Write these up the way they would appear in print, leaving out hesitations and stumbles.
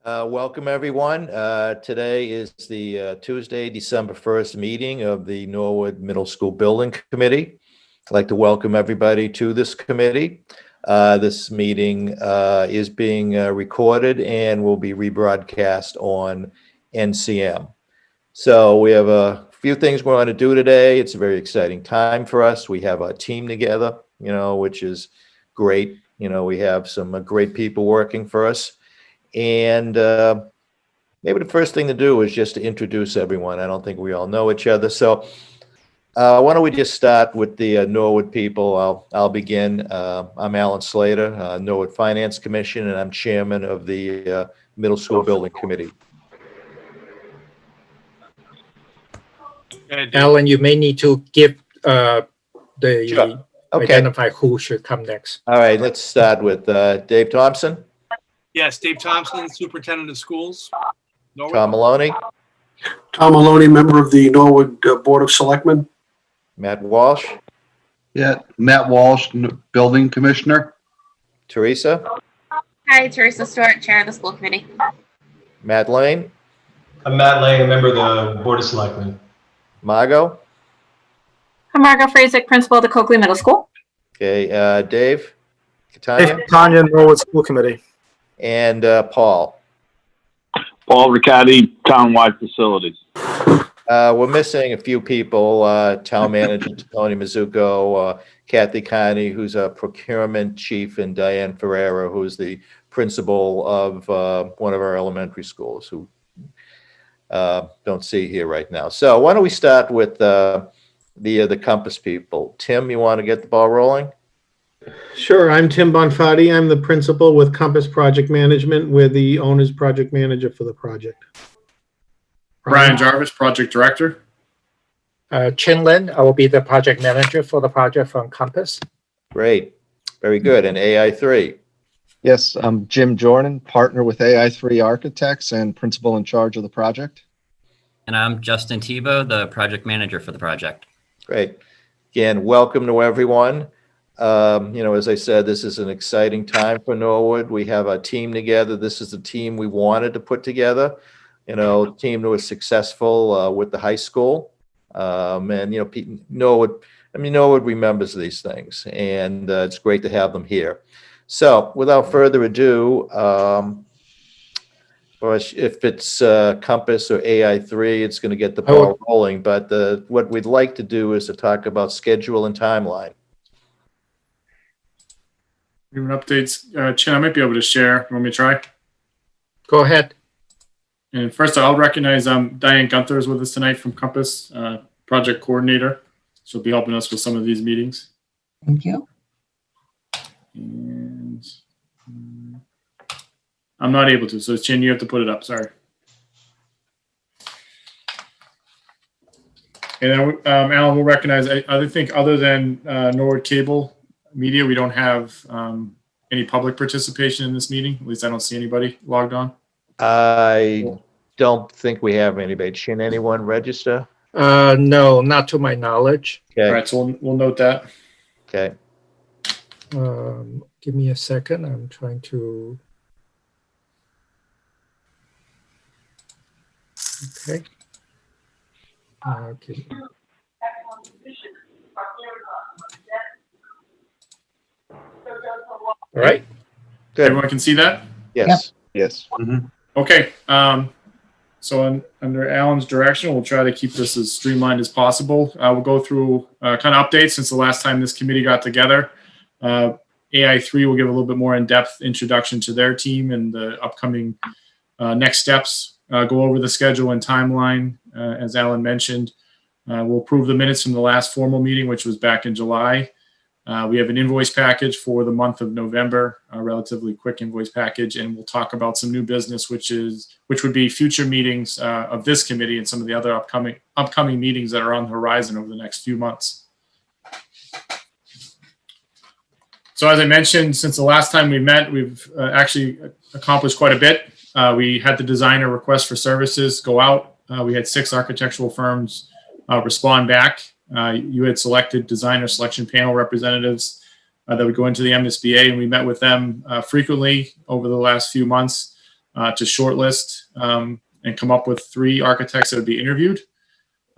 Welcome, everyone. Today is the Tuesday, December 1st meeting of the Norwood Middle School Building Committee. I'd like to welcome everybody to this committee. This meeting is being recorded and will be rebroadcast on NCM. So we have a few things we want to do today. It's a very exciting time for us. We have a team together, which is great. We have some great people working for us. And maybe the first thing to do is just to introduce everyone. I don't think we all know each other. So why don't we just start with the Norwood people? I'll begin. I'm Alan Slater, Norwood Finance Commission, and I'm chairman of the Middle School Building Committee. Alan, you may need to give Sure. Okay. Identify who should come next. All right, let's start with Dave Thompson. Yes, Dave Thompson, Superintendent of Schools. Norwood. Tom Maloney. Tom Maloney, member of the Norwood Board of Selectmen. Matt Walsh. Yeah, Matt Walsh, Building Commissioner. Teresa. Hi, Teresa Stewart, Chair of the School Committee. Matt Lane. I'm Matt Lane, a member of the Board of Selectmen. Margot. I'm Margot Frazick, Principal of the Coakley Middle School. Okay, Dave. Catania. Tanya, Norwood School Committee. And Paul. Paul Riccardi, Townwide Facilities. We're missing a few people. Town Manager Tony Mizuko, Kathy Carney, who's a procurement chief, and Diane Ferreira, who's the principal of one of our elementary schools, who don't see here right now. So why don't we start with the Compass people? Tim, you want to get the ball rolling? Sure. I'm Tim Bonfatti. I'm the principal with Compass Project Management. We're the owner's project manager for the project. Brian Jarvis, project director. Chin Lin, I will be the project manager for the project from Compass. Great. Very good. And AI3? Yes, I'm Jim Jordan, partner with AI3 Architects and principal in charge of the project. And I'm Justin Tebow, the project manager for the project. Great. Again, welcome to everyone. As I said, this is an exciting time for Norwood. We have a team together. This is the team we wanted to put together. A team that was successful with the high school. Norwood remembers these things, and it's great to have them here. So without further ado, if it's Compass or AI3, it's going to get the ball rolling. But what we'd like to do is to talk about schedule and timeline. Even updates, Chin, I might be able to share. You want me to try? Go ahead. And first, I'll recognize Diane Gunther is with us tonight from Compass, project coordinator. She'll be helping us with some of these meetings. Thank you. And I'm not able to, so Chin, you have to put it up. Sorry. And then Alan will recognize. I think other than Norwood Cable Media, we don't have any public participation in this meeting. At least I don't see anybody logged on. I don't think we have anybody. Can anyone register? No, not to my knowledge. Okay. All right, so we'll note that. Okay. Give me a second. I'm trying to. Okay. Okay. All right. Good. Everyone can see that? Yes. Yep. Yes. Mm-hmm. Okay. So under Alan's direction, we'll try to keep this as streamlined as possible. We'll go through kind of updates since the last time this committee got together. AI3 will give a little bit more in-depth introduction to their team and the upcoming next steps. Go over the schedule and timeline, as Alan mentioned. We'll approve the minutes from the last formal meeting, which was back in July. We have an invoice package for the month of November, a relatively quick invoice package, and we'll talk about some new business, which would be future meetings of this committee and some of the other upcoming meetings that are on the horizon over the next few months. So as I mentioned, since the last time we met, we've actually accomplished quite a bit. We had the designer request for services go out. We had 6 architectural firms respond back. You had selected designer selection panel representatives that would go into the MSBA, and we met with them frequently over the last few months. to shortlist and come up with 3 architects that would be interviewed.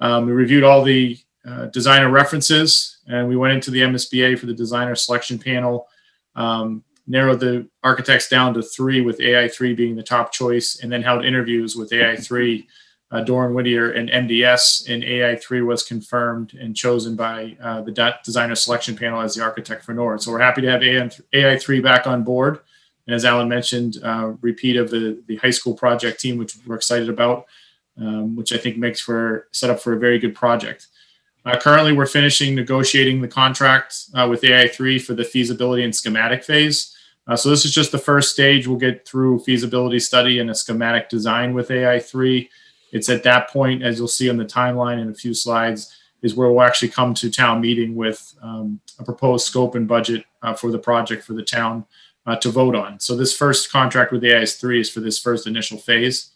We reviewed all the designer references, and we went into the MSBA for the designer selection panel, narrowed the architects down to 3, with AI3 being the top choice, and then held interviews with AI3, Doran Whittier, and MDS, and AI3 was confirmed and chosen by the designer selection panel as the architect for Norwood. So we're happy to have AI3 back on board. And as Alan mentioned, repeat of the high school project team, which we're excited about, which I think makes for set up for a very good project. Currently, we're finishing negotiating the contract with AI3 for the feasibility and schematic phase. So this is just the first stage. We'll get through feasibility study and a schematic design with AI3. It's at that point, as you'll see on the timeline in a few slides, is where we'll actually come to town meeting with a proposed scope and budget for the project for the town to vote on. So this first contract with AI3 is for this first initial phase.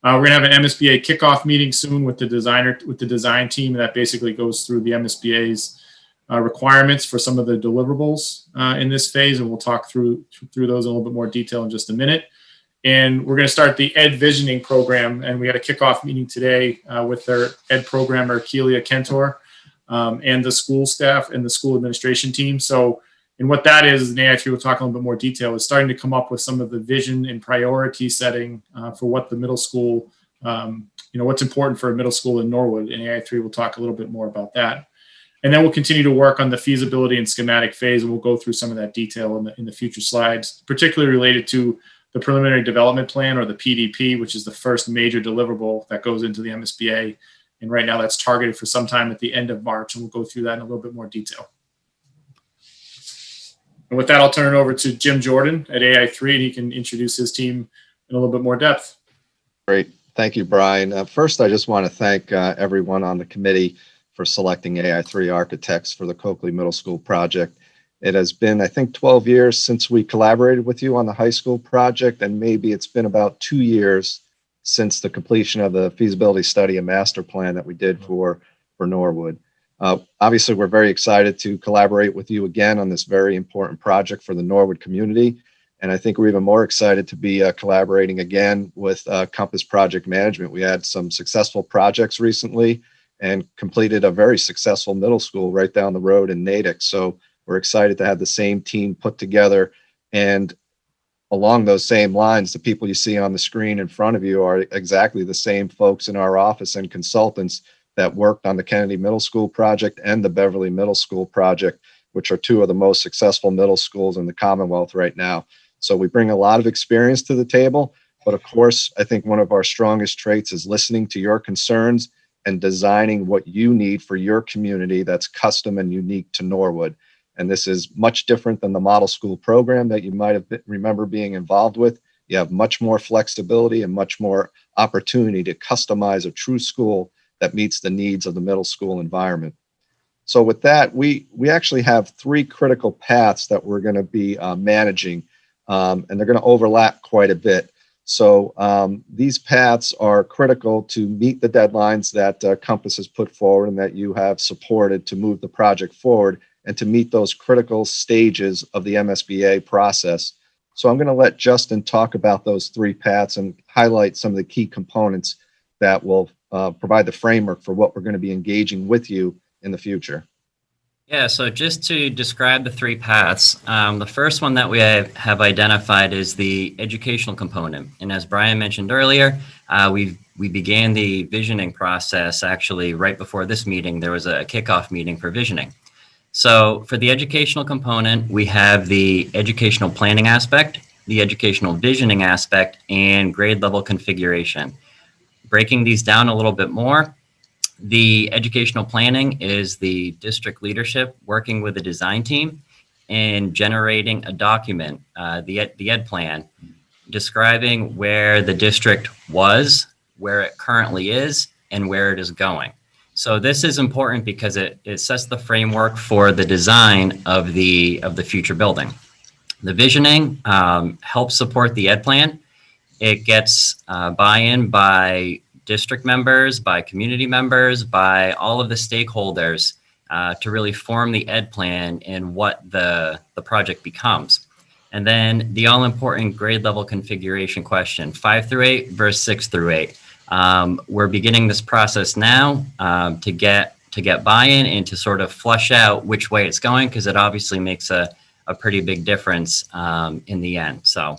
We're gonna have an MSBA kickoff meeting soon with the design team that basically goes through the MSBA's requirements for some of the deliverables in this phase, and we'll talk through those in a little bit more detail in just a minute. And we're going to start the Ed Visioning program, and we had a kickoff meeting today with their Ed programmer, Keelia Kentor, and the school staff and the school administration team. So, and what that is, and AI3 will talk in a little bit more detail, is starting to come up with some of the vision and priority setting for what the middle school, what's important for a middle school in Norwood, and AI3 will talk a little bit more about that. And then we'll continue to work on the feasibility and schematic phase, and we'll go through some of that detail in the future slides, particularly related to the preliminary development plan, or the PDP, which is the first major deliverable that goes into the MSBA. And right now that's targeted for sometime at the end of March, and we'll go through that in a little bit more detail. And with that, I'll turn it over to Jim Jordan at AI3, and he can introduce his team in a little bit more depth. Great. Thank you, Brian. First, I just want to thank everyone on the committee for selecting AI3 architects for the Coakley Middle School project. It has been, I think, 12 years since we collaborated with you on the high school project, and maybe it's been about 2 years since the completion of the feasibility study and master plan that we did for Norwood. Obviously, we're very excited to collaborate with you again on this very important project for the Norwood community. And I think we're even more excited to be collaborating again with Compass Project Management. We had some successful projects recently and completed a very successful middle school right down the road in Natick. So we're excited to have the same team put together. And along those same lines, the people you see on the screen in front of you are exactly the same folks in our office and consultants that worked on the Kennedy Middle School project and the Beverly Middle School project, which are 2 of the most successful middle schools in the Commonwealth right now. So we bring a lot of experience to the table, but of course, I think one of our strongest traits is listening to your concerns and designing what you need for your community that's custom and unique to Norwood. And this is much different than the model school program that you might have remember being involved with. You have much more flexibility and much more opportunity to customize a true school that meets the needs of the middle school environment. So with that, we actually have 3 critical paths that we're going to be managing, and they're going to overlap quite a bit. So these paths are critical to meet the deadlines that Compass has put forward and that you have supported to move the project forward and to meet those critical stages of the MSBA process. So I'm going to let Justin talk about those 3 paths and highlight some of the key components that will provide the framework for what we're going to be engaging with you in the future. Yeah, so just to describe the 3 paths, the first one that we have identified is the educational component. And as Brian mentioned earlier, we began the visioning process actually right before this meeting. There was a kickoff meeting for visioning. So for the educational component, we have the educational planning aspect, the educational visioning aspect, and grade level configuration. Breaking these down a little bit more, the educational planning is the district leadership working with the design team and generating a document, the Ed plan, describing where the district was, where it currently is, and where it is going. So this is important because it sets the framework for the design of the future building. The visioning helps support the Ed plan. It gets buy-in by district members, by community members, by all of the stakeholders to really form the Ed plan and what the project becomes. And then the all-important grade level configuration question, 5 through 8 versus 6 through 8. We're beginning this process now to get buy-in and to sort of flush out which way it's going, because it obviously makes a pretty big difference in the end. So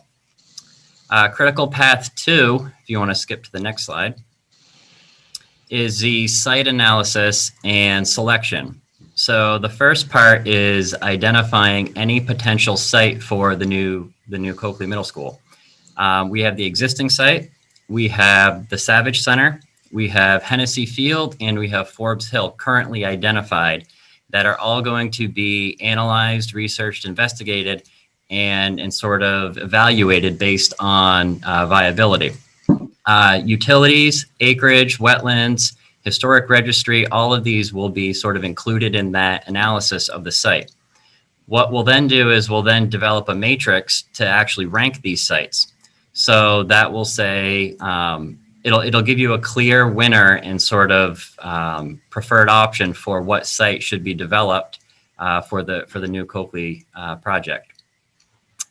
critical path 2, if you want to skip to the next slide, is the site analysis and selection. So the first part is identifying any potential site for the new Coakley Middle School. We have the existing site, we have the Savage Center, we have Hennessy Field, and we have Forbes Hill currently identified that are all going to be analyzed, researched, investigated, and sort of evaluated based on viability. Utilities, acreage, wetlands, historic registry, all of these will be sort of included in that analysis of the site. What we'll then do is we'll then develop a matrix to actually rank these sites. So that will say, it'll give you a clear winner and sort of preferred option for what site should be developed for the new Coakley project.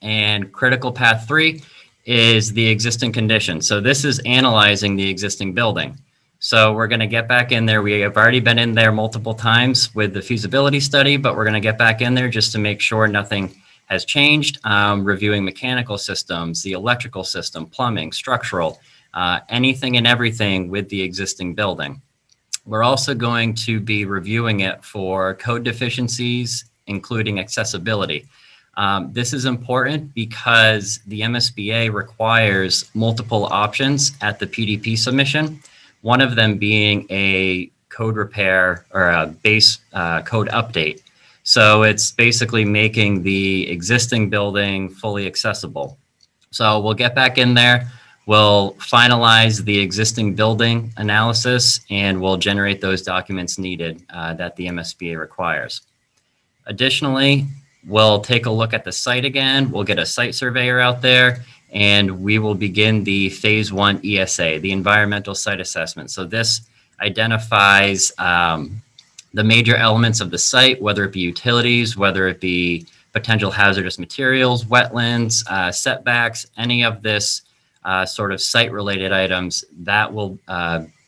And critical path 3 is the existing condition. So this is analyzing the existing building. So we're going to get back in there. We have already been in there multiple times with the feasibility study, but we're going to get back in there just to make sure nothing has changed. Reviewing mechanical systems, the electrical system, plumbing, structural, anything and everything with the existing building. We're also going to be reviewing it for code deficiencies, including accessibility. This is important because the MSBA requires multiple options at the PDP submission, one of them being a code repair or a base code update. So it's basically making the existing building fully accessible. So we'll get back in there, we'll finalize the existing building analysis, and we'll generate those documents needed that the MSBA requires. Additionally, we'll take a look at the site again. We'll get a site surveyor out there, and we will begin the phase 1 ESA, the environmental site assessment. So this identifies the major elements of the site, whether it be utilities, whether it be potential hazardous materials, wetlands, setbacks, any of this sort of site-related items that will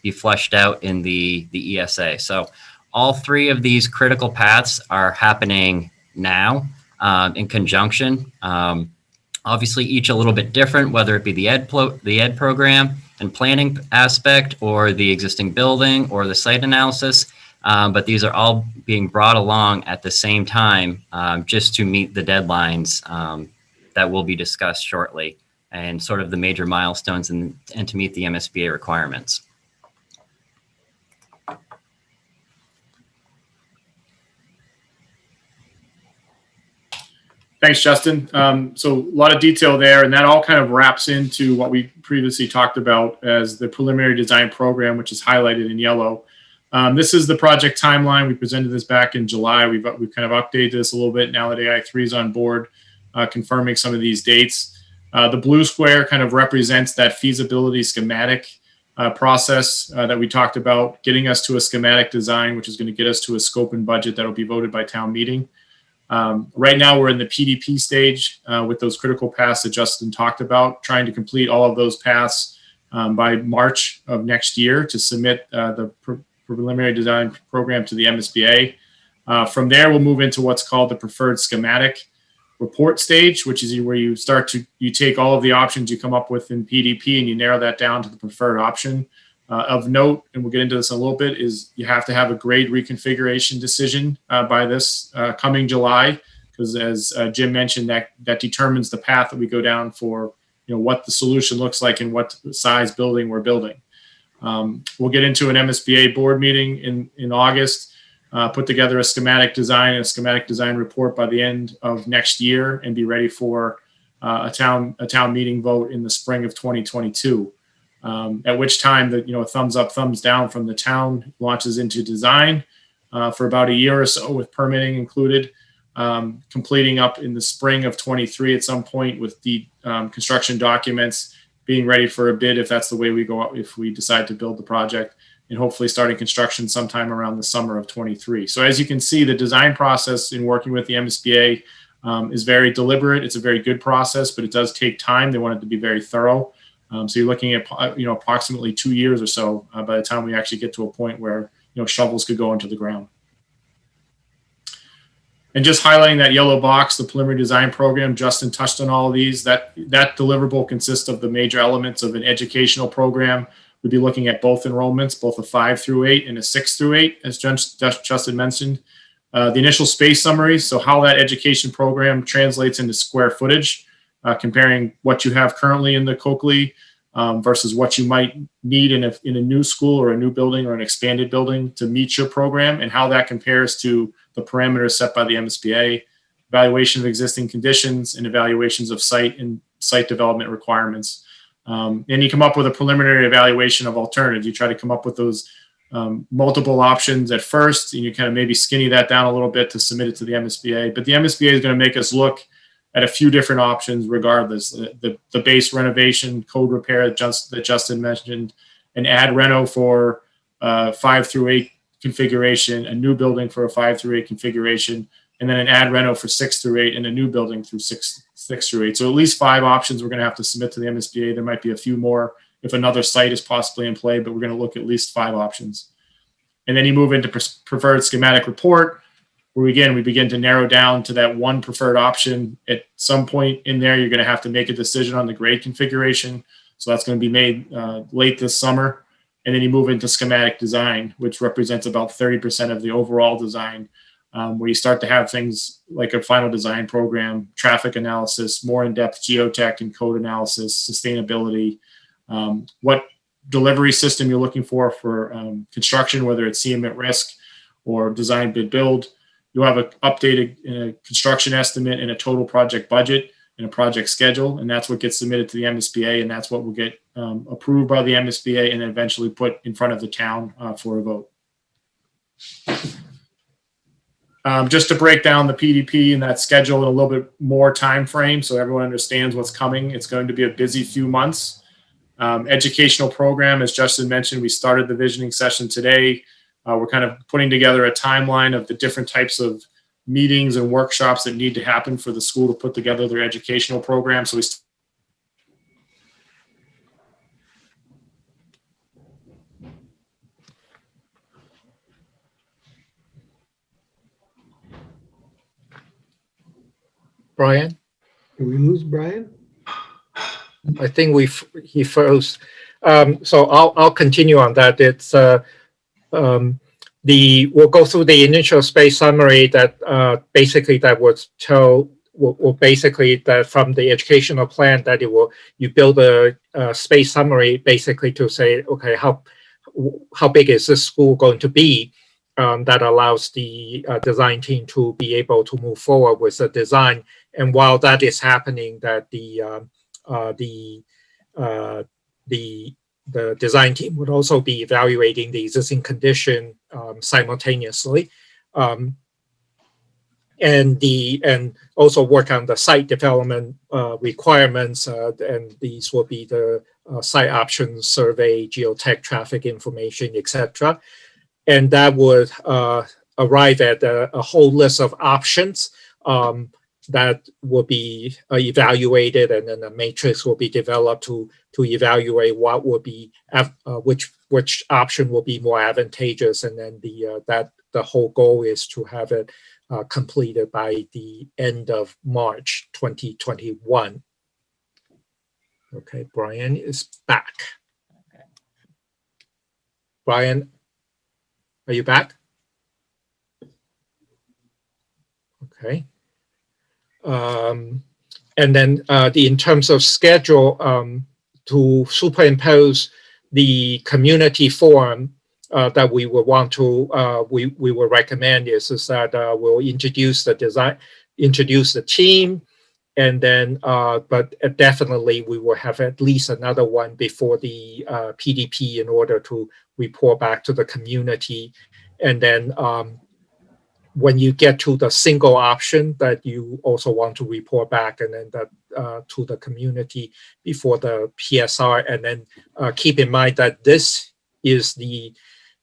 be fleshed out in the ESA. So all 3 of these critical paths are happening now in conjunction. Obviously, each a little bit different, whether it be the ed program and planning aspect, or the existing building, or the site analysis. But these are all being brought along at the same time, just to meet the deadlines that will be discussed shortly, and sort of the major milestones and to meet the MSBA requirements. Thanks, Justin. So a lot of detail there, and that all kind of wraps into what we previously talked about as the preliminary design program, which is highlighted in yellow. This is the project timeline. We presented this back in July. We've kind of updated this a little bit now that AI3 is on board, confirming some of these dates. The blue square kind of represents that feasibility schematic process that we talked about, getting us to a schematic design, which is going to get us to a scope and budget that will be voted by town meeting. Right now, we're in the PDP stage with those critical paths that Justin talked about, trying to complete all of those paths by March of next year to submit the preliminary design program to the MSBA. From there, we'll move into what's called the preferred schematic report stage, which is where you take all of the options you come up with in PDP and you narrow that down to the preferred option. Of note, and we'll get into this in a little bit, is you have to have a grade reconfiguration decision by this coming July, because as Jim mentioned, that determines the path that we go down for, what the solution looks like and what size building we're building. We'll get into an MSBA board meeting in August, put together a schematic design and a schematic design report by the end of next year, and be ready for a town meeting vote in the spring of 2022. At which time a thumbs up, thumbs down from the town launches into design for about a year or so with permitting included, completing up in the spring of 23 at some point with the construction documents, being ready for a bid if that's the way we go out, if we decide to build the project, and hopefully starting construction sometime around the summer of 23. So as you can see, the design process in working with the MSBA is very deliberate. It's a very good process, but it does take time. They want it to be very thorough. So you're looking at approximately 2 years or so by the time we actually get to a point where shovels could go into the ground. And just highlighting that yellow box, the preliminary design program, Justin touched on all of these. That deliverable consists of the major elements of an educational program. We'd be looking at both enrollments, both a 5 through 8 and a 6 through 8, as Justin mentioned. The initial space summary, so how that education program translates into square footage, comparing what you have currently in the Coakley versus what you might need in a new school or a new building or an expanded building to meet your program, and how that compares to the parameters set by the MSBA, evaluation of existing conditions, and evaluations of site and site development requirements. And you come up with a preliminary evaluation of alternatives. You try to come up with those multiple options at first, and you kind of maybe skinny that down a little bit to submit it to the MSBA. But the MSBA is going to make us look at a few different options regardless. The base renovation, code repair that Justin mentioned, an ad reno for 5 through 8 configuration, a new building for a 5 through 8 configuration, and then an ad reno for 6 through 8 and a new building through 6 through 8. So at least 5 options we're going to have to submit to the MSBA. There might be a few more if another site is possibly in play, but we're going to look at least 5 options. And then you move into preferred schematic report, where again, we begin to narrow down to that one preferred option. At some point in there, you're going to have to make a decision on the grade configuration. So that's going to be made late this summer. And then you move into schematic design, which represents about 30% of the overall design, where you start to have things like a final design program, traffic analysis, more in-depth geotech and code analysis, sustainability, what delivery system you're looking for construction, whether it's CM at risk or design bid build. You'll have an updated construction estimate and a total project budget and a project schedule, and that's what gets submitted to the MSBA, and that's what will get approved by the MSBA and then eventually put in front of the town for a vote. Just to break down the PDP and that schedule in a little bit more time frame so everyone understands what's coming. It's going to be a busy few months. Educational program, as Justin mentioned, we started the visioning session today. We're kind of putting together a timeline of the different types of meetings and workshops that need to happen for the school to put together their educational program. So Brian? Did we lose Brian? I think he froze. So I'll continue on that. It's we'll go through the initial space summary that basically that was told. Basically that from the educational plan that you build a space summary basically to say, okay, how big is this school going to be? That allows the design team to be able to move forward with the design. And while that is happening, that the design team would also be evaluating the existing condition simultaneously, and also work on the site development requirements. And these will be the site options survey, geotech, traffic information, etc. And that would arrive at a whole list of options that will be evaluated, and then a matrix will be developed to evaluate what will be which option will be more advantageous, and then the whole goal is to have it completed by the end of March 2021. Okay, Brian is back. Brian, are you back? Okay. And then in terms of schedule, to superimpose the community forum that we would want to, we would recommend is that we'll introduce the design, introduce the team, and then, but definitely we will have at least another one before the PDP in order to report back to the community. And then when you get to the single option that you also want to report back, and then that to the community before the PSR, and then keep in mind that this is the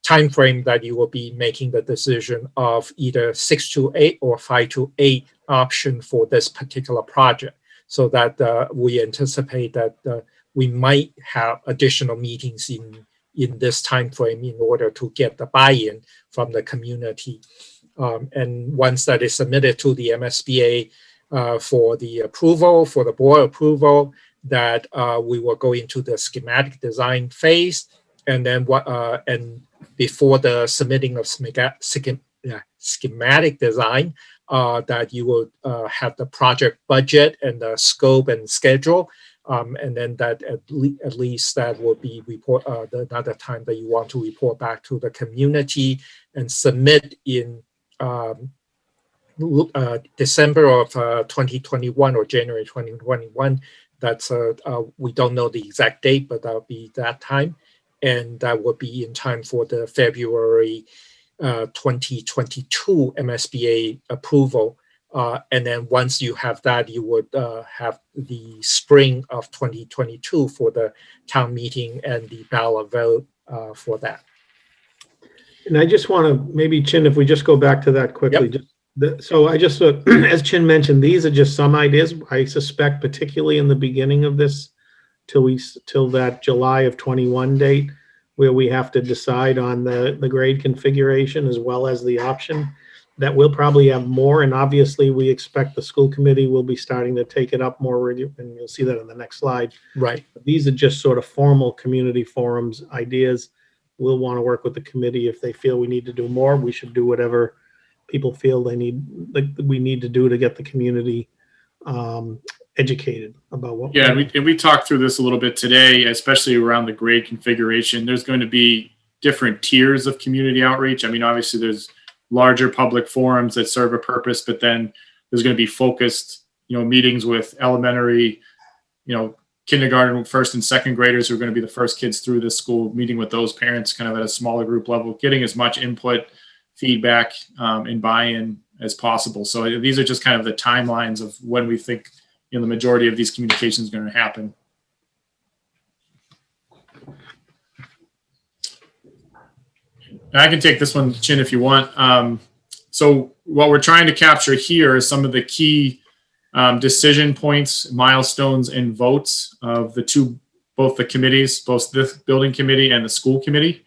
time frame that you will be making the decision of either 6 to 8 or 5 to 8 option for this particular project, so that we anticipate that we might have additional meetings in this time frame in order to get the buy-in from the community. And once that is submitted to the MSBA for the approval, for the board approval, that we will go into the schematic design phase, and then and before the submitting of schematic design, that you will have the project budget and the scope and schedule, and then that at least that will be another time that you want to report back to the community and submit in December of 2021 or January 2021. That's we don't know the exact date, but that'll be that time, and that will be in time for the February 2022 MSBA approval. And then once you have that, you would have the spring of 2022 for the town meeting and the ballot vote for that. And I just want to maybe, Chin, if we just go back to that quickly. Yep. So I just, as Chin mentioned, these are just some ideas. I suspect, particularly in the beginning of this, till that July of 21 date, where we have to decide on the grade configuration as well as the option, that we'll probably have more. And obviously, we expect the school committee will be starting to take it up more, and you'll see that in the next slide. Right. These are just sort of formal community forums ideas. We'll want to work with the committee. If they feel we need to do more, we should do whatever people feel we need to do to get the community educated about what. Yeah, and we talked through this a little bit today, especially around the grade configuration. There's going to be different tiers of community outreach. I mean, obviously there's larger public forums that serve a purpose, but then there's going to be focused, meetings with elementary, kindergarten, first and second graders who are going to be the first kids through this school, meeting with those parents kind of at a smaller group level, getting as much input, feedback, and buy-in as possible. So these are just kind of the timelines of when we think the majority of these communications are going to happen. And I can take this one, Chin, if you want. So what we're trying to capture here is some of the key decision points, milestones, and votes of both the committees, both the building committee and the school committee,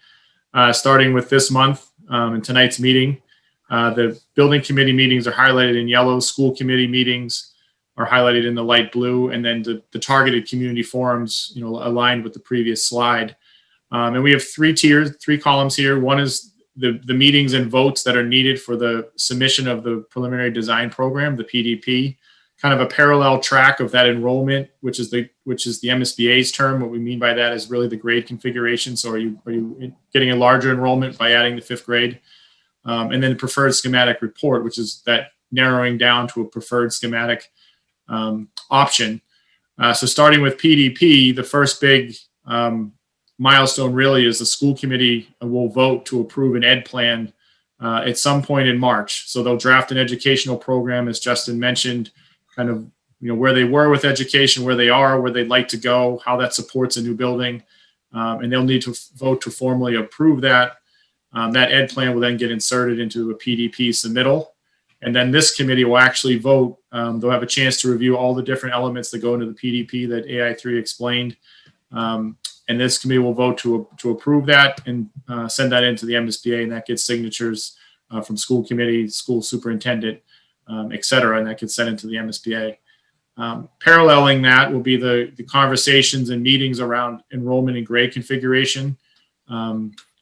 starting with this month and tonight's meeting. The building committee meetings are highlighted in yellow, school committee meetings are highlighted in the light blue, and then the targeted community forums, aligned with the previous slide. And we have three columns here. One is the meetings and votes that are needed for the submission of the preliminary design program, the PDP, kind of a parallel track of that enrollment, which is the MSBA's term. What we mean by that is really the grade configuration. So are you getting a larger enrollment by adding the fifth grade? And then the preferred schematic report, which is that narrowing down to a preferred schematic option. So starting with PDP, the first big milestone really is the school committee will vote to approve an ed plan at some point in March. So they'll draft an educational program, as Justin mentioned, kind of where they were with education, where they are, where they'd like to go, how that supports a new building, and they'll need to vote to formally approve that. That ed plan will then get inserted into a PDP submittal, and then this committee will actually vote. They'll have a chance to review all the different elements that go into the PDP that AI3 explained. And this committee will vote to approve that and send that into the MSBA, and that gets signatures from school committee, school superintendent, et cetera, and that gets sent into the MSBA. Paralleling that will be the conversations and meetings around enrollment and grade configuration.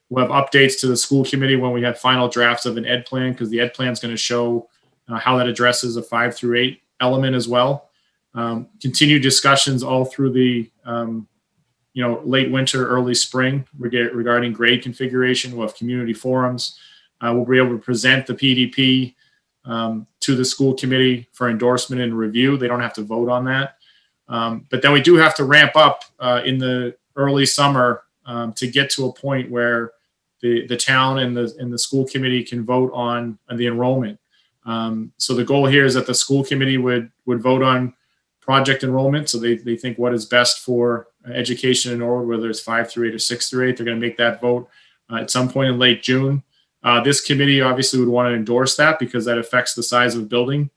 We'll have updates to the school committee when we have final drafts of an ed plan, because the ed plan is going to show how that addresses a 5 through 8 element as well. Continued discussions all through the late winter, early spring regarding grade configuration. We'll have community forums. We'll be able to present the PDP to the school committee for endorsement and review. They don't have to vote on that. But then we do have to ramp up in the early summer to get to a point where the town and the school committee can vote on the enrollment. So the goal here is that the school committee would vote on project enrollment. So they think what is best for education in Norwood, whether it's 5 through 8 or 6 through 8. They're going to make that vote at some point in late June. This committee obviously would want to endorse that because that affects the size of the building.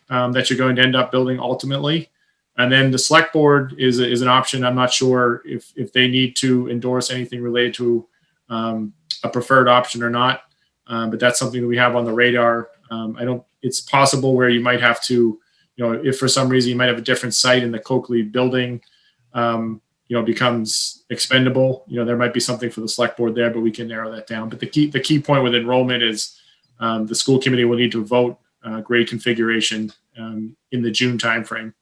that you're going to end up building ultimately. And then the select board is an option. I'm not sure if they need to endorse anything related to a preferred option or not, but that's something that we have on the radar. It's possible where you might have to, if for some reason you might have a different site in the Coakley building, becomes expendable. There might be something for the select board there, but we can narrow that down. But the key point with enrollment is the school committee will need to vote grade configuration in the June timeframe.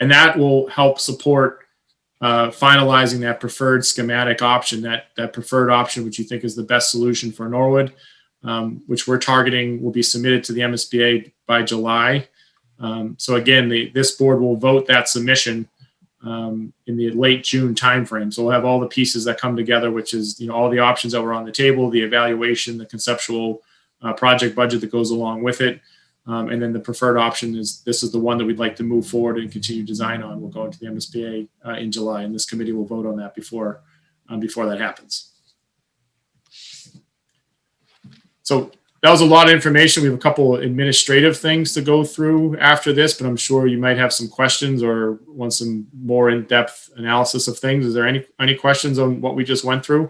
And that will help support finalizing that preferred schematic option, that preferred option, which you think is the best solution for Norwood, which we're targeting will be submitted to the MSBA by July. So again, this board will vote that submission in the late June timeframe. So we'll have all the pieces that come together, which is all the options that were on the table, the evaluation, the conceptual project budget that goes along with it. And then the preferred option is the one that we'd like to move forward and continue design on. We'll go into the MSBA in July, and this committee will vote on that before that happens. So that was a lot of information. We have a couple of administrative things to go through after this, but I'm sure you might have some questions or want some more in-depth analysis of things. Is there any questions on what we just went through?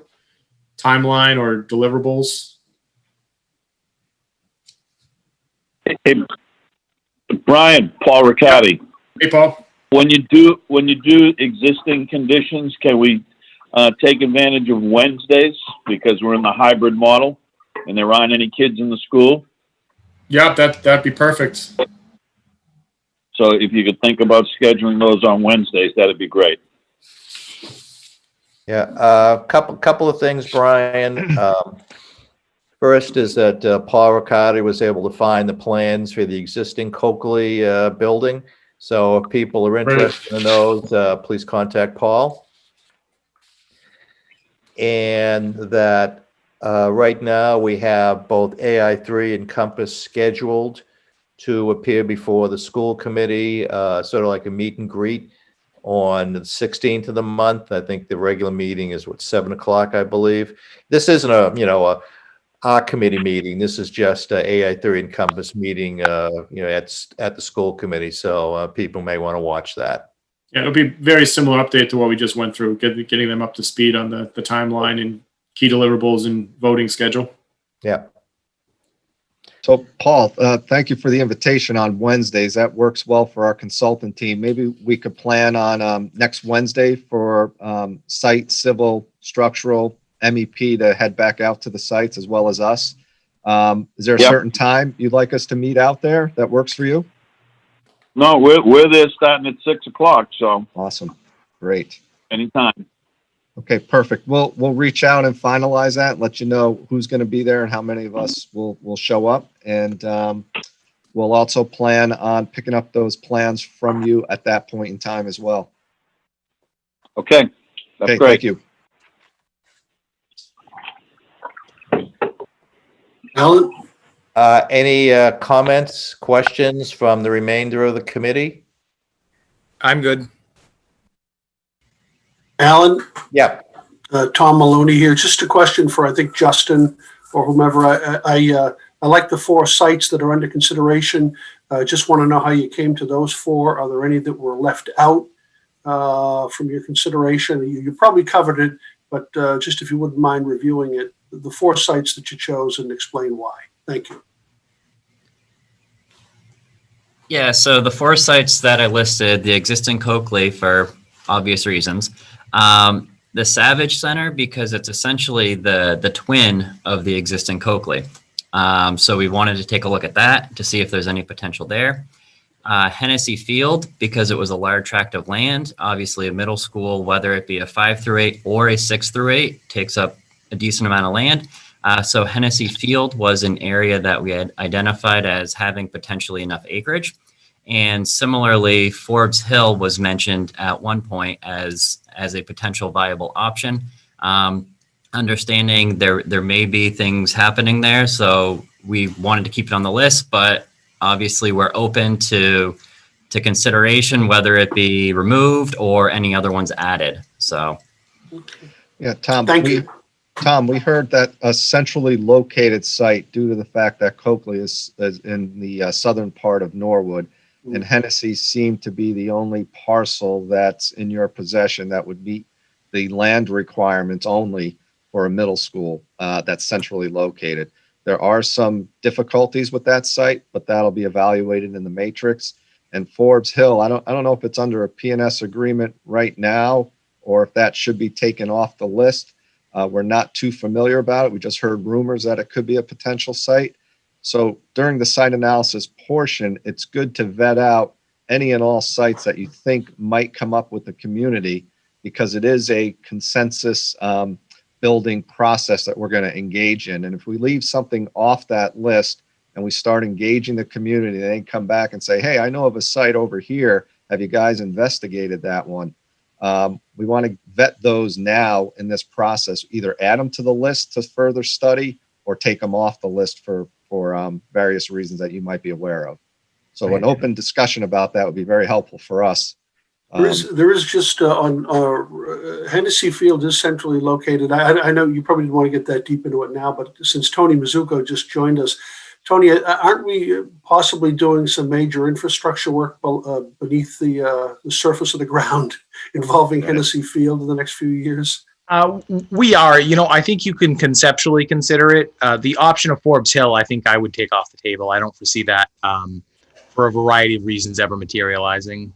Timeline or deliverables? Hey, Brian, Paul Riccardi. Hey, Paul. When you do existing conditions, can we take advantage of Wednesdays because we're in the hybrid model and there aren't any kids in the school? Yeah, that'd be perfect. So if you could think about scheduling those on Wednesdays, that'd be great. Yeah, couple of things, Brian. First is that Paul Riccardi was able to find the plans for the existing Coakley building. So if people are interested in those, please contact Paul. And that right now we have both AI3 and Compass scheduled to appear before the school committee, sort of like a meet and greet on the 16th of the month. I think the regular meeting is 7 o'clock, I believe. This isn't our committee meeting. This is just a AI3 and Compass meeting, at the school committee. So people may want to watch that. Yeah, it'll be very similar update to what we just went through, getting them up to speed on the timeline and key deliverables and voting schedule. Yeah. So Paul, thank you for the invitation on Wednesdays. That works well for our consultant team. Maybe we could plan on next Wednesday for site, civil, structural, MEP to head back out to the sites as well as us. Is there a certain time you'd like us to meet out there that works for you? No, we're there starting at 6 o'clock. So awesome. Great. Anytime. Okay, perfect. We'll reach out and finalize that and let you know who's going to be there and how many of us will show up. And we'll also plan on picking up those plans from you at that point in time as well. Okay. That's okay, great. Thank you. Alan? Any comments, questions from the remainder of the committee? I'm good. Alan? Yeah. Tom Maloney here. Just a question for, I think, Justin or whomever. I like the 4 sites that are under consideration. Just want to know how you came to those 4. Are there any that were left out from your consideration? You probably covered it, but just if you wouldn't mind reviewing it, the 4 sites that you chose and explain why. Thank you. Yeah, so the 4 sites that I listed, the existing Coakley for obvious reasons, the Savage Center because it's essentially the twin of the existing Coakley. So we wanted to take a look at that to see if there's any potential there. Hennessy Field because it was a large tract of land. Obviously a middle school, whether it be a 5 through 8 or a 6 through 8, takes up a decent amount of land. So Hennessy Field was an area that we had identified as having potentially enough acreage. And similarly, Forbes Hill was mentioned at one point as a potential viable option. Understanding there may be things happening there, so we wanted to keep it on the list, but obviously we're open to consideration, whether it be removed or any other ones added. So yeah, Tom, thank you. Tom, we heard that a centrally located site, due to the fact that Coakley is in the southern part of Norwood, and Hennessy seemed to be the only parcel that's in your possession that would meet the land requirements only for a middle school that's centrally located. There are some difficulties with that site, but that'll be evaluated in the matrix. And Forbes Hill, I don't know if it's under a P&S agreement right now or if that should be taken off the list. We're not too familiar about it. We just heard rumors that it could be a potential site. So during the site analysis portion, it's good to vet out any and all sites that you think might come up with the community, because it is a consensus building process that we're going to engage in. And if we leave something off that list and we start engaging the community, they come back and say, hey, I know of a site over here. Have you guys investigated that one? We want to vet those now in this process, either add them to the list to further study or take them off the list for various reasons that you might be aware of. So an open discussion about that would be very helpful for us. There is just on Hennessy Field is centrally located. I know you probably didn't want to get that deep into it now, but since Tony Mizuko just joined us, Tony, aren't we possibly doing some major infrastructure work beneath the surface of the ground involving Hennessy Field in the next few years? We are. I think you can conceptually consider it. The option of Forbes Hill, I think I would take off the table. I don't foresee that for a variety of reasons ever materializing.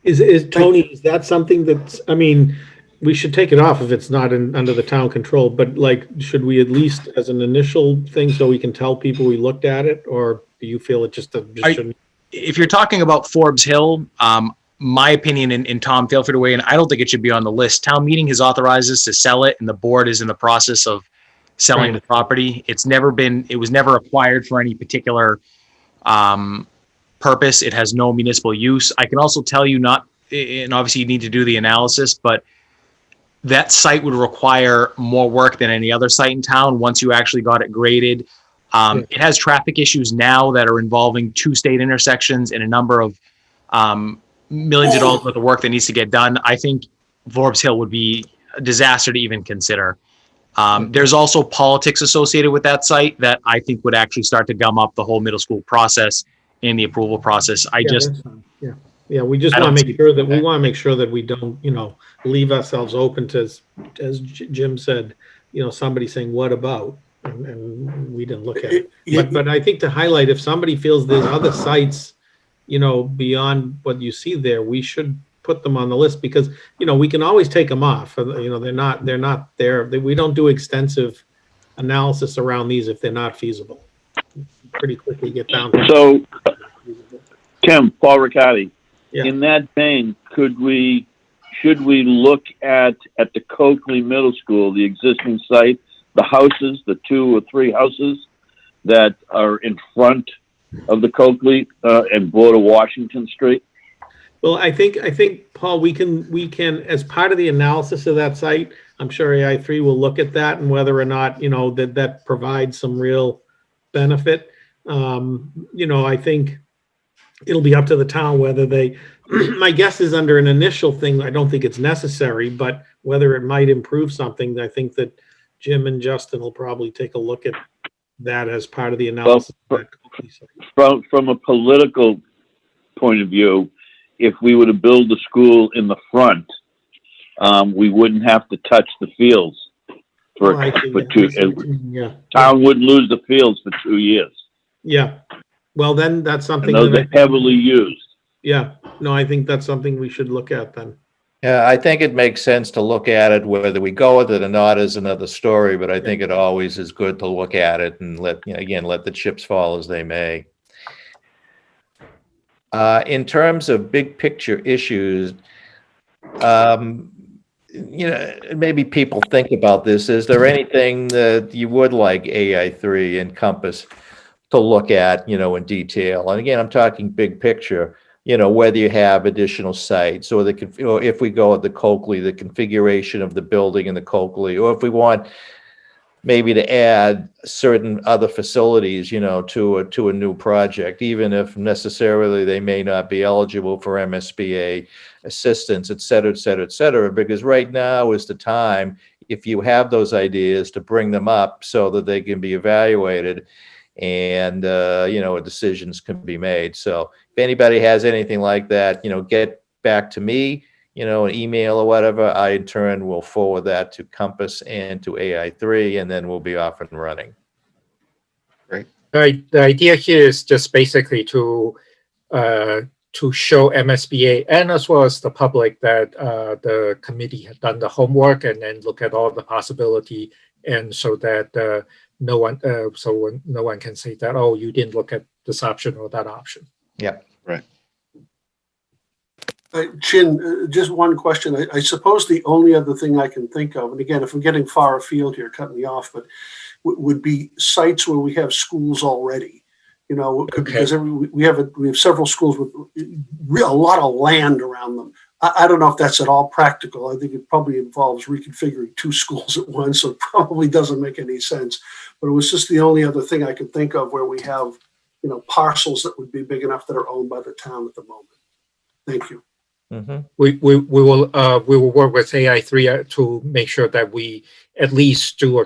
Is Tony, is that something that's, I mean, we should take it off if it's not under the town control, but like, should we at least as an initial thing so we can tell people we looked at it, or do you feel it just shouldn't? If you're talking about Forbes Hill, my opinion, and Tom, feel free to weigh in, I don't think it should be on the list. Town meeting has authorized us to sell it, and the board is in the process of selling the property. It was never acquired for any particular purpose. It has no municipal use. I can also tell you and obviously you need to do the analysis, but that site would require more work than any other site in town once you actually got it graded. It has traffic issues now that are involving 2 state intersections and a number of millions of dollars worth of work that needs to get done. I think Forbes Hill would be a disaster to even consider. There's also politics associated with that site that I think would actually start to gum up the whole middle school process and the approval process. We just want to make sure that we don't, leave ourselves open to, as Jim said, somebody saying, what about? And we didn't look at it. But I think to highlight, if somebody feels there's other sites, beyond what you see there, we should put them on the list, because, we can always take them off. They're not there. We don't do extensive analysis around these if they're not feasible. Pretty quickly get down to. So, Tim, Paul Riccardi, in that vein, should we look at the Coakley Middle School, the existing site, the houses, the 2 or 3 houses that are in front of the Coakley and border Washington Street? Well, I think Paul, we can as part of the analysis of that site, I'm sure AI3 will look at that and whether or not that provides some real benefit. I think it'll be up to the town whether they. My guess is under an initial thing, I don't think it's necessary, but whether it might improve something, I think that Jim and Justin will probably take a look at that as part of the analysis. Well, from a political point of view, if we were to build a school in the front, we wouldn't have to touch the fields for 2 years. Town wouldn't lose the fields for 2 years. Yeah. Well, then that's something and those are heavily used. Yeah. No, I think that's something we should look at then. Yeah, I think it makes sense to look at it. Whether we go with it or not is another story, but I think it always is good to look at it and let the chips fall as they may. In terms of big picture issues, maybe people think about this. Is there anything that you would like AI3 and Compass to look at, in detail? And again, I'm talking big picture. Whether you have additional sites or or if we go with the Coakley, the configuration of the building in the Coakley, or if we want maybe to add certain other facilities, to a new project, even if necessarily they may not be eligible for MSBA assistance, et cetera, et cetera, et cetera. Because right now is the time, if you have those ideas, to bring them up so that they can be evaluated and, decisions can be made. So if anybody has anything like that, get back to me, an email or whatever. I in turn will forward that to Compass and to AI3, and then we'll be off and running. Great. The idea here is just basically to show MSBA and as well as the public that the committee had done the homework and then look at all the possibility, and so that no one can say that, oh, you didn't look at this option or that option. Yeah. Right. Chin, just one question. I suppose the only other thing I can think of, and again, if we're getting far afield here, cut me off, but would be sites where we have schools already. Because we have several schools with a lot of land around them. I don't know if that's at all practical. I think it probably involves reconfiguring 2 schools at once, so it probably doesn't make any sense. But it was just the only other thing I could think of where we have, parcels that would be big enough that are owned by the town at the moment. Thank you. Mm-hmm. We will work with AI3 to make sure that we at least do a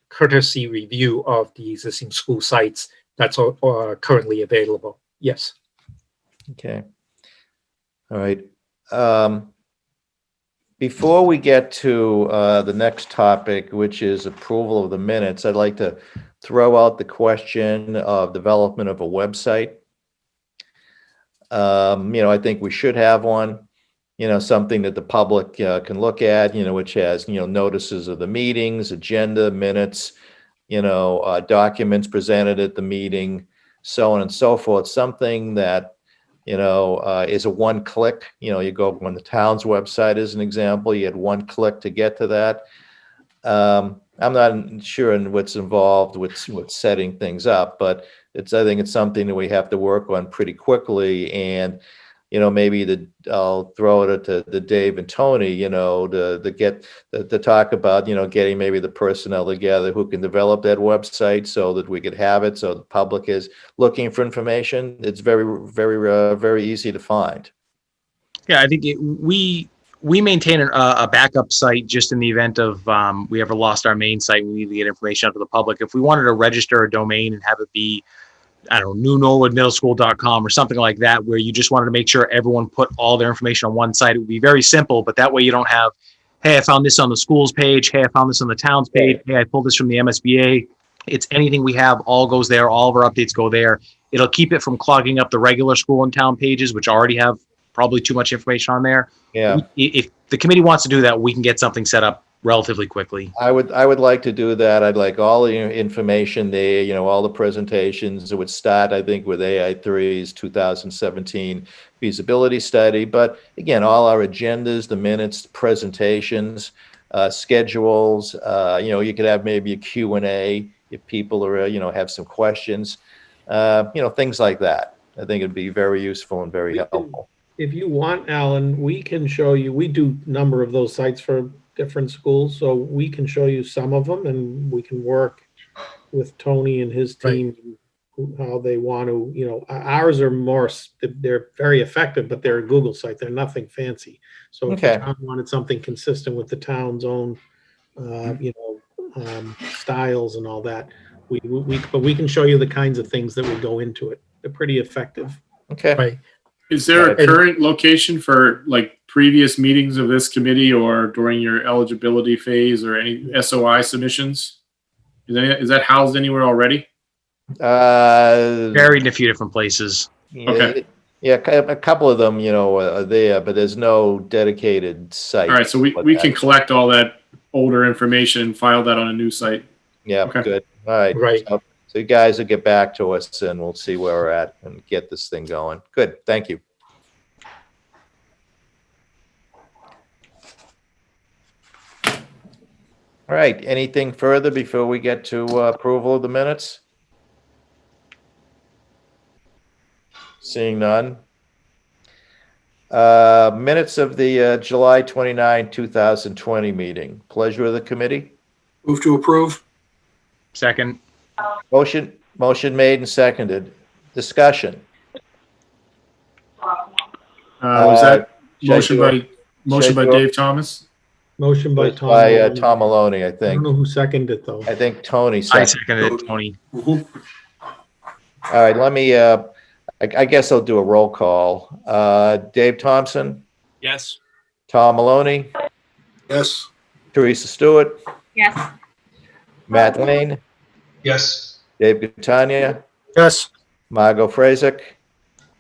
courtesy review of the existing school sites that's currently available. Yes. Okay. All right. Before we get to the next topic, which is approval of the minutes, I'd like to throw out the question of development of a website. I think we should have one, something that the public can look at, which has, notices of the meetings, agenda, minutes, documents presented at the meeting, so on and so forth. Something that, is a one click, you go on the town's website as an example, you had one click to get to that. I'm not sure in what's involved with setting things up, but I think it's something that we have to work on pretty quickly. And, maybe I'll throw it to Dave and Tony, to talk about, getting maybe the personnel together who can develop that website so that we could have it. So the public is looking for information. It's very, very, very easy to find. Yeah, I think we maintain a backup site just in the event of we ever lost our main site. We need to get information out to the public. If we wanted to register a domain and have it be, I don't know, newnorwoodmiddleschool.com or something like that, where you just wanted to make sure everyone put all their information on one site, it would be very simple. But that way you don't have, hey, I found this on the school's page. Hey, I found this on the town's page. Hey, I pulled this from the MSBA. It's anything we have, all goes there. All of our updates go there. It'll keep it from clogging up the regular school and town pages, which already have probably too much information on there. Yeah. If the committee wants to do that, we can get something set up relatively quickly. I would like to do that. I'd like all the information there, all the presentations. It would start, I think, with AI3's 2017 feasibility study. But again, all our agendas, the minutes, presentations, schedules, you could have maybe a Q&A if people are, have some questions, things like that. I think it'd be very useful and very helpful. If you want, Alan, we can show you, we do a number of those sites for different schools, so we can show you some of them and we can work with Tony and his team, how they want to, ours are more, they're very effective, but they're a Google site. They're nothing fancy. So if the town wanted something consistent with the town's own, styles and all that, but we can show you the kinds of things that would go into it. They're pretty effective. Okay. Right. Is there a current location for like previous meetings of this committee or during your eligibility phase or any SOI submissions? Is that housed anywhere already? Buried in a few different places. Okay. Yeah, a couple of them, are there, but there's no dedicated site. All right, so we can collect all that older information and file that on a new site. Yeah, Okay. good. All right. Right. So you guys will get back to us and we'll see where we're at and get this thing going. Good. Thank you. All right. Anything further before we get to approval of the minutes? Seeing none. Minutes of the July 29, 2020 meeting. Pleasure of the committee. Move to approve. Second. Motion made and seconded. Discussion. Was that should I motion do by it? Dave Thomas? Motion by It's Tom. by Maloney. Tom Maloney, I I don't think. know who seconded it though. I think Tony I seconded. seconded it, Tony. All right, let me, I guess I'll do a roll call. Dave Thompson, Yes. Tom Maloney, Yes. Teresa Stewart, Yes. Matt Lane, Yes. Dave Catania, Yes. Margot Frazek,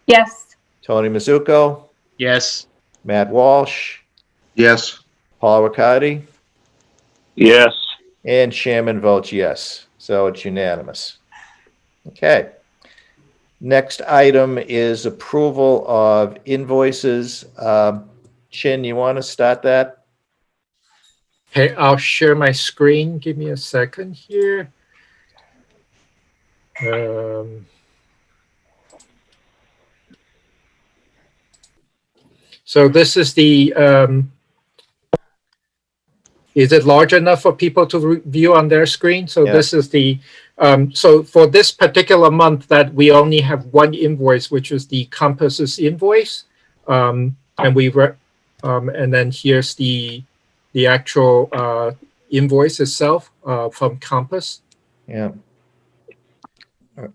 Yes. Tony Mizuko, Yes. Matt Walsh, Yes. Paul Riccardi, Yes. and Chairman votes yes. So it's unanimous. Okay. Next item is approval of invoices. Chin, you want to start that? Okay, I'll share my screen. Give me a second here. So this is the, is it large enough for people to view on their screen? So Yeah. this is the, so for this particular month that we only have one invoice, which is the Compass's invoice. And and then here's the actual invoice itself from Compass. Yeah.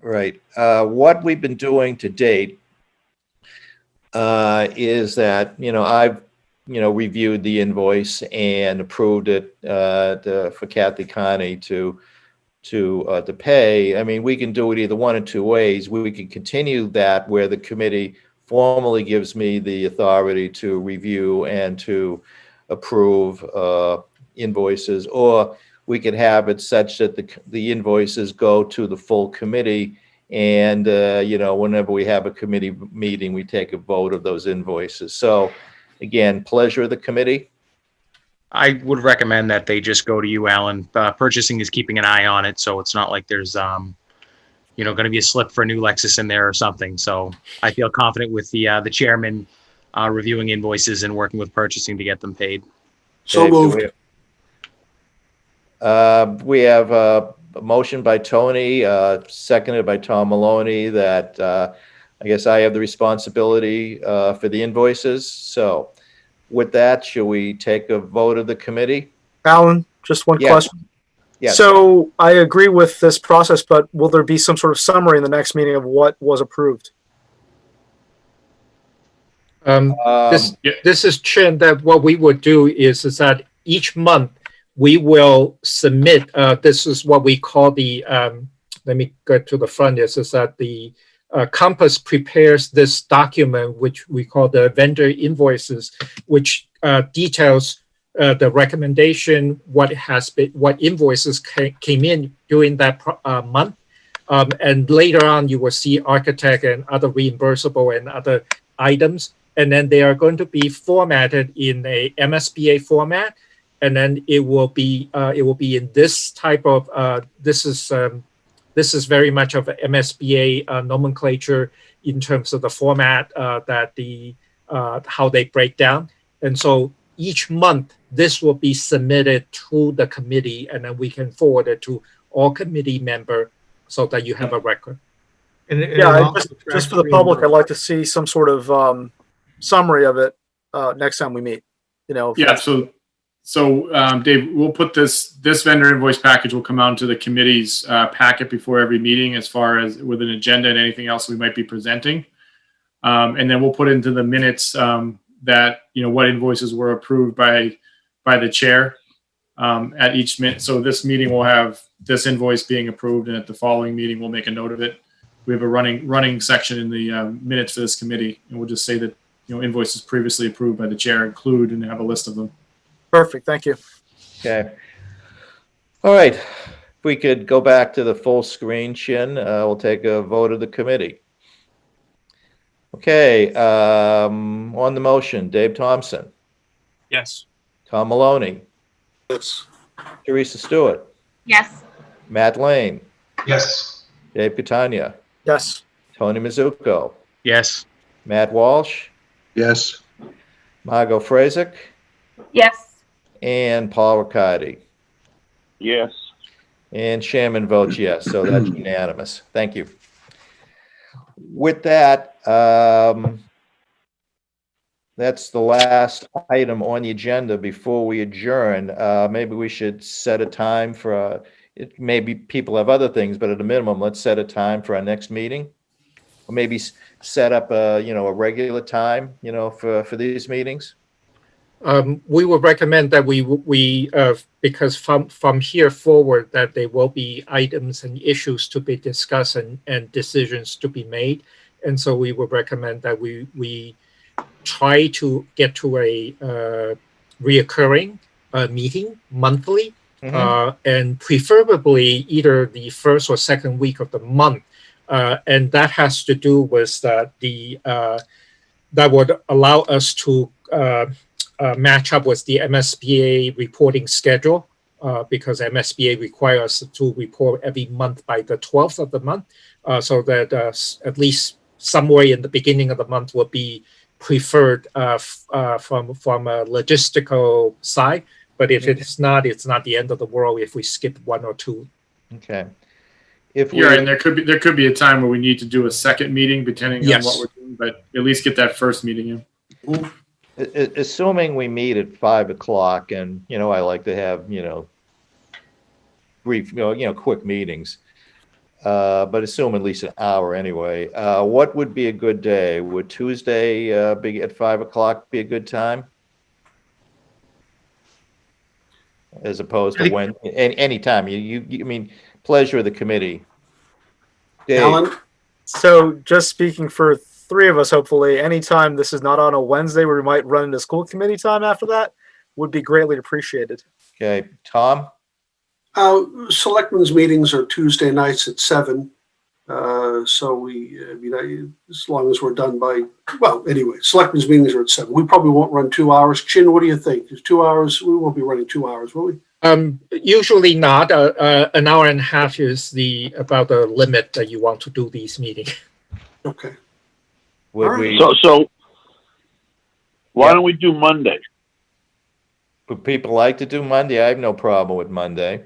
Right. What we've been doing to date is that, I've, reviewed the invoice and approved it for Kathy Connie to pay. I mean, we can do it either one of two ways. We can continue that where the committee formally gives me the authority to review and to approve invoices, or we could have it such that the invoices go to the full committee, and whenever we have a committee meeting, we take a vote of those invoices. So again, pleasure of the committee. I would recommend that they just go to you, Alan. Purchasing is keeping an eye on it, so it's not like there's, going to be a slip for a new Lexus in there or something. So I feel confident with the chairman reviewing invoices and working with purchasing to get them paid. So moved. We have a motion by Tony, seconded by Tom Maloney, that I guess I have the responsibility for the invoices. So with that, shall we take a vote of the committee? Alan, just one question. Yes. So I agree with this process, but will there be some sort of summary in the next meeting of what was approved? This is Chin, that what we would do is that each month we will submit, this is what we call the, let me go to the front, is that the Compass prepares this document, which we call the vendor invoices, which details the recommendation, what invoices came in during that month. And later on, you will see architect and other reimbursable and other items. And then they are going to be formatted in a MSBA format. And then it will be in this type of, this is very much of an MSBA nomenclature in terms of the format that how they break down. And so each month, this will be submitted to the committee, and then we can forward it to all committee member so that you have a record. Just for the public, I'd like to see some sort of summary of it next time we meet. Yeah. So Dave, we'll put this vendor invoice package will come out into the committee's packet before every meeting, as far as with an agenda and anything else we might be presenting. And then we'll put into the minutes that, what invoices were approved by the chair at each minute. So this meeting will have this invoice being approved, and at the following meeting, we'll make a note of it. We have a running section in the minutes for this committee, and we'll just say that, invoices previously approved by the chair include, and have a list of them. Perfect. Thank you. Okay. All right. If we could go back to the full screen, Chin, we'll take a vote of the committee. Okay. On the motion, Dave Thompson. Yes. Tom Maloney. Yes. Teresa Stewart. Yes. Matt Lane. Yes. Dave Catania. Yes. Tony Mizuko. Yes. Matt Walsh. Yes. Margot Frazek. Yes. And Paul Riccardi. Yes. And Chairman votes yes, so that's unanimous. Thank you. With that, that's the last item on the agenda before we adjourn. Maybe we should set a time for, maybe people have other things, but at a minimum, let's set a time for our next meeting. Or maybe set up a regular time, for these meetings. We would recommend that because from here forward, that there will be items and issues to be discussed and decisions to be made. And so we would recommend that we try to get to a reoccurring meeting monthly, and preferably either the first or second week of the month. And that has to do with that would allow us to match up with the MSBA reporting schedule, because MSBA requires us to report every month by the 12th of the month, so that at least somewhere in the beginning of the month would be preferred from a logistical side. But if it's not the end of the world if we skip one or two. Okay. And there could be a time where we need to do a second meeting depending on what we're doing, but at least get that first meeting in. Assuming we meet at 5:00, and I like to have brief, quick meetings. But assume at least an hour anyway. What would be a good day? Would Tuesday be at 5:00 be a good time? As opposed to when any time. I mean, pleasure of the committee. Dave. Alan, so just speaking for three of us, hopefully, anytime this is not on a Wednesday where we might run into school committee time after that would be greatly appreciated. Okay, Tom? Selectmen's meetings are Tuesday nights at 7. So as long as we're done by, anyway, selectmen's meetings are at 7. We probably won't run 2 hours. Chin, what do you think? Is 2 hours? We won't be running 2 hours, will we? Usually not. An hour and a half is about the limit that you want to do these meetings. Okay. So why don't we do Monday? Would people like to do Monday? I have no problem with Monday.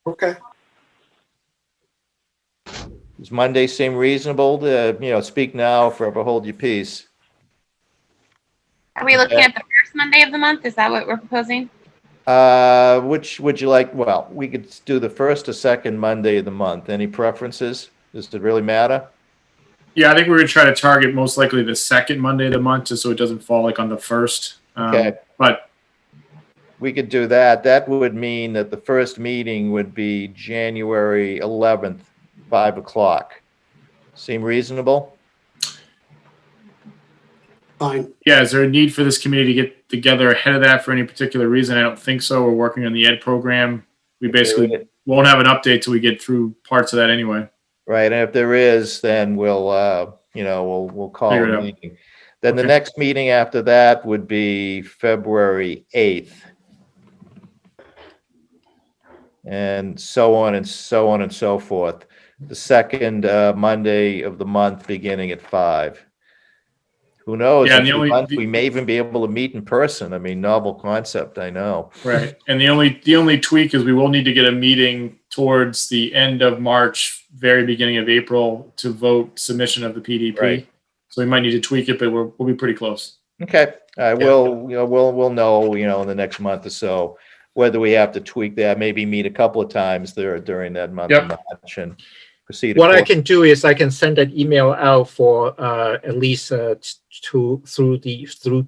Okay. Does Monday seem reasonable to, speak now, forever hold your peace? Are we looking at the first Monday of the month? Is that what we're proposing? Which would you like? Well, we could do the first or second Monday of the month. Any preferences? Does it really matter? Yeah, I think we're going to try to target most likely the second Monday of the month, just so it doesn't fall on the first. Okay. But we could do that. That would mean that the first meeting would be January 11th, 5:00. Seem reasonable? Fine. Yeah, is there a need for this committee to get together ahead of that for any particular reason? I don't think so. We're working on the ed program. We basically won't have an update till we get through parts of that anyway. Right, and if there is, then we'll call a meeting. Then the next meeting after that would be February 8th. And so on and so on and so forth. The second Monday of the month beginning at 5. Who knows? Yeah, We may even be able to meet in person. I mean, novel concept, I know. Right, and the only tweak is we will need to get a meeting towards the end of March, very beginning of April, to vote submission of the PDP. Right. So we might need to tweak it, but we'll be pretty close. Okay, we'll know, in the next month or so whether we have to tweak that. Maybe meet a couple of times there during that month of March and proceed. What I can do is I can send an email out for at least through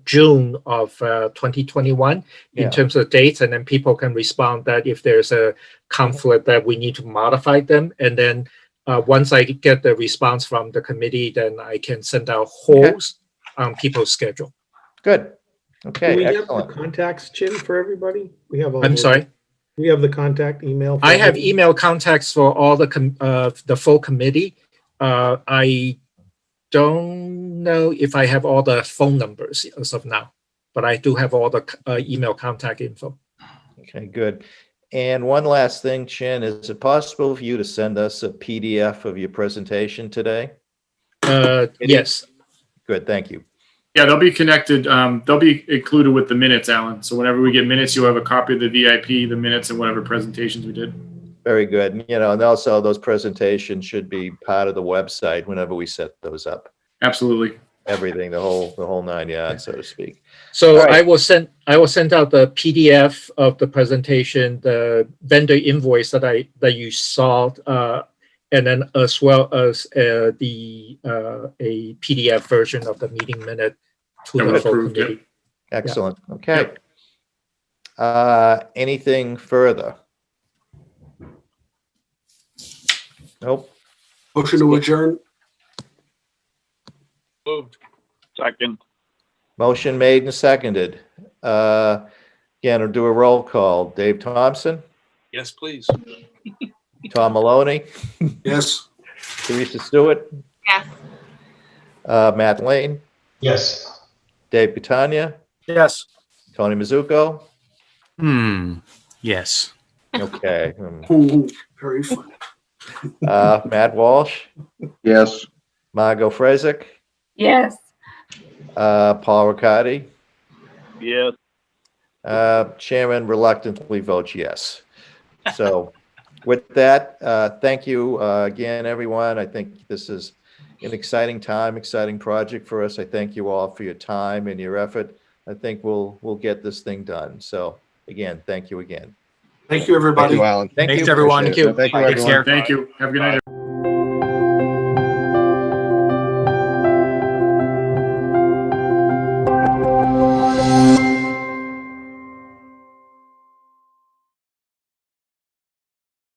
June of 2021 in terms of dates, and then people can respond that if there's a conflict that we need to modify them, and then once I get the response from the committee, then I can send out holds on people's schedule. Good. Okay. Do we Excellent. have the contacts, Chin, for everybody? We have. I'm sorry. We have the contact email. I have email contacts for all the full committee. I don't know if I have all the phone numbers as of now, but I do have all the email contact info. Okay, good. And one last thing, Chin, is it possible for you to send us a PDF of your presentation today? Yes. Good, thank you. Yeah, they'll be connected. They'll be included with the minutes, Alan. So whenever we get minutes, you'll have a copy of the VIP, the minutes, and whatever presentations we did. Very good. And also those presentations should be part of the website whenever we set those up. Absolutely. everything, the whole 9 yards, so to speak. So All right. I will send out the PDF of the presentation, the vendor invoice that you saw, and then as well as a PDF version of the meeting minute to That the was full approved, committee. Excellent. Okay. Anything further? Nope. Motion to adjourn. Moved. Second. Motion made and seconded. Again, I'll do a roll call. Dave Thompson, Yes, please. Tom Maloney, Yes. Teresa Stewart, Yes. Matt Lane, Yes. Dave Catania, Yes. Tony Mizuko. Yes. Okay. Very fun. Matt Walsh, Yes. Margot Fresick, Yes. Paul Riccardi. Yes. Chairman reluctantly votes yes. So with that, thank you again, everyone. I think this is an exciting time, exciting project for us. I thank you all for your time and your effort. I think we'll get this thing done. So again, thank you again. Thank you, everybody. Thank you, Alan. Thank Thanks, you. everyone. Appreciate it. Thank you, Take everyone. care. Thank you. Have a good night.